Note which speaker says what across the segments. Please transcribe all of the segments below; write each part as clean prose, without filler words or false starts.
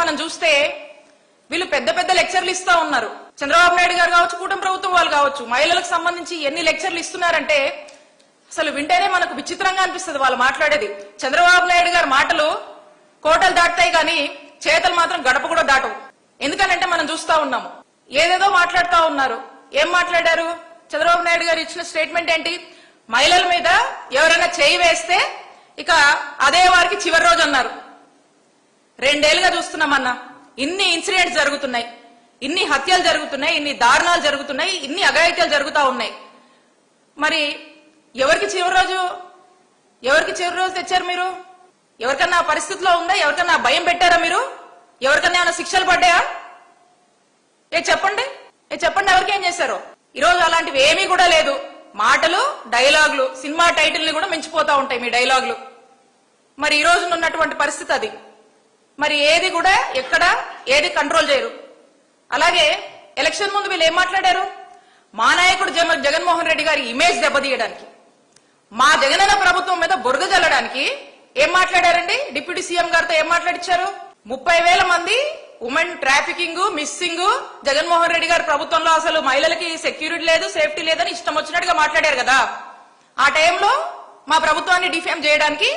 Speaker 1: మనం చూస్తే వీళ్ళు పెద్ద పెద్ద లెక్చర్లు ఇస్తా ఉన్నారు. చంద్రబాబు నాయుడు గారు కావచ్చు, కూటమి ప్రభుత్వం వాళ్ళు కావచ్చు, మహిళలకు సంబంధించి ఎన్ని లెక్చర్లు ఇస్తున్నారంటే అసలు వింటేనే మనకు విచిత్రంగా అనిపిస్తుంది వాళ్ళు మాట్లాడేది. చంద్రబాబు నాయుడు గారి మాటలు కోటలు దాటుతాయి కానీ చేతలు మాత్రం గడప కూడా దాటవు. ఎందుకనంటే మనం చూస్తా ఉన్నాము, ఏదేదో మాట్లాడుతూ ఉన్నారు. ఏం మాట్లాడారు? చంద్రబాబు నాయుడు గారు ఇచ్చిన స్టేట్మెంట్ ఏంటి? మహిళల మీద ఎవరైనా చేయి వేస్తే ఇక అదే వారికి చివరి రోజు అన్నారు. 2 ఏళ్లుగా చూస్తున్నామన్నా, ఇన్ని ఇన్సిడెంట్స్ జరుగుతున్నాయి, ఇన్ని హత్యలు జరుగుతున్నాయి, ఇన్ని దారుణాలు జరుగుతున్నాయి, ఇన్ని అఘాయిత్యాలు జరుగుతూ ఉన్నాయి. మరి ఎవరికి చివరి రోజు తెచ్చారు మీరు? ఎవరికన్నా పరిస్థితిలో ఉందా? ఎవరికన్నా భయం పెట్టారా మీరు? ఎవరికన్నా ఏమైనా శిక్షలు పడ్డాయా? చెప్పండి ఎవరికి ఏం చేశారు? ఈరోజు అలాంటివి ఏమీ కూడా లేదు. మాటలు, డైలాగులు, సినిమా టైటిల్ ని కూడా మించిపోతా ఉంటాయి మీ డైలాగులు. మరి ఈ రోజు ఉన్నటువంటి పరిస్థితి అది. మరి ఏది కూడా ఎక్కడ ఏది కంట్రోల్ చేయరు. అలాగే ఎలక్షన్ ముందు వీళ్ళు ఏం మాట్లాడారు? మా నాయకుడు జగన్మోహన్ రెడ్డి గారి ఇమేజ్ దెబ్బతీయడానికి, మా జగనన్న ప్రభుత్వం మీద బురద జల్లడానికి ఏం మాట్లాడారండి? డిప్యూటీ సీఎం గారితో ఏం మాట్లాడిచ్చారు? 30,000 మంది women trafficking, missing, Jaganmohan Reddy గారి ప్రభుత్వంలో అసలు మహిళలకి సెక్యూరిటీ లేదు, సేఫ్టీ లేదని ఇష్టం వచ్చినట్టుగా మాట్లాడారు కదా. ఆ టైంలో మా ప్రభుత్వాన్ని డిఫేమ్ చేయడానికి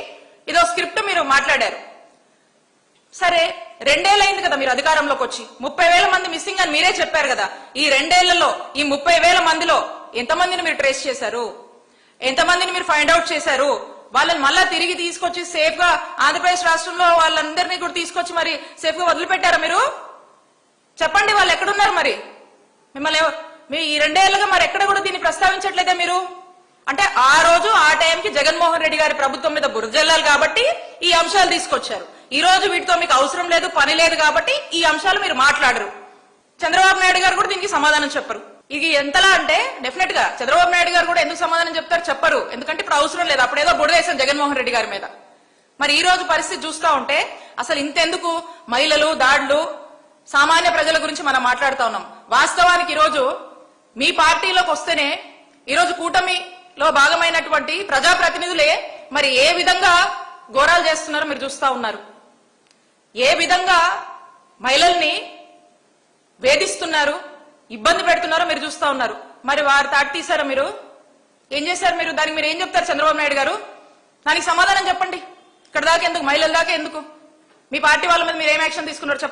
Speaker 1: ఇదో స్క్రిప్ట్ మీరు మాట్లాడారు. సరే, 2 ఏళ్ళు అయింది కదా మీరు అధికారంలోకి వచ్చి. 30,000 మంది మిస్సింగ్ అని మీరే చెప్పారు కదా. ఈ 2 ఏళ్లలో ఈ 30,000 మందిలో ఎంతమందిని మీరు ట్రేస్ చేశారు? ఎంతమందిని మీరు ఫైండ్ అవుట్ చేశారు? వాళ్ళని మళ్ళా తిరిగి తీసుకొచ్చి సేఫ్ గా ఆంధ్రప్రదేశ్ రాష్ట్రంలో వాళ్ళందరినీ కూడా తీసుకొచ్చి మరి సేఫ్ గా వదిలిపెట్టారా మీరు? చెప్పండి, వాళ్ళు ఎక్కడున్నారు? మరి మిమ్మల్ని ఈ 2 ఏళ్లుగా మరి ఎక్కడ కూడా దీన్ని ప్రస్తావించట్లేదే మీరు? అంటే ఆ రోజు ఆ టైంకి జగన్మోహన్ రెడ్డి గారి ప్రభుత్వం మీద బురజల్లాలి కాబట్టి ఈ అంశాలు తీసుకొచ్చారు. ఈ రోజు వీటితో మీకు అవసరం లేదు, పని లేదు కాబట్టి ఈ అంశాలు మీరు మాట్లాడరు. చంద్రబాబు నాయుడు గారు కూడా దీనికి సమాధానం చెప్పరు. ఇది ఎంతలా అంటే డెఫినెట్ గా చంద్రబాబు నాయుడు గారు కూడా ఎందుకు సమాధానం చెప్తారు? చెప్పరు. ఎందుకంటే ఇప్పుడు అవసరం లేదు. అప్పుడేదో బుడదేశాం జగన్మోహన్ రెడ్డి గారి మీద. మరి ఈ రోజు పరిస్థితి చూస్తా ఉంటే అసలు ఇంతెందుకు మహిళలు, దాడులు, సామాన్య ప్రజల గురించి మనం మాట్లాడుతా ఉన్నాం. వాస్తవానికి ఈ రోజు మీ పార్టీలోకి వస్తేనే ఈరోజు కూటమిలో భాగమైనటువంటి ప్రజాప్రతినిధులే మరి ఏ విధంగా ఘోరాలు చేస్తున్నారో మీరు చూస్తా ఉన్నారు. ఏ విధంగా మహిళల్ని వేధిస్తున్నారు, ఇబ్బంది పెడుతున్నారో మీరు చూస్తా ఉన్నారు. మరి వారు తాటి తీశారా? మీరు ఏం చేశారు? మీరు దానికి మీరు ఏం చెప్తారు? చంద్రబాబు నాయుడు గారు దానికి సమాధానం చెప్పండి. ఇక్కడ దాకా ఎందుకు? మహిళల దాకా ఎందుకు? మీ పార్టీ వాళ్ళ మీద మీరు ఏం యాక్షన్ తీసుకున్నారు చెప్పండి.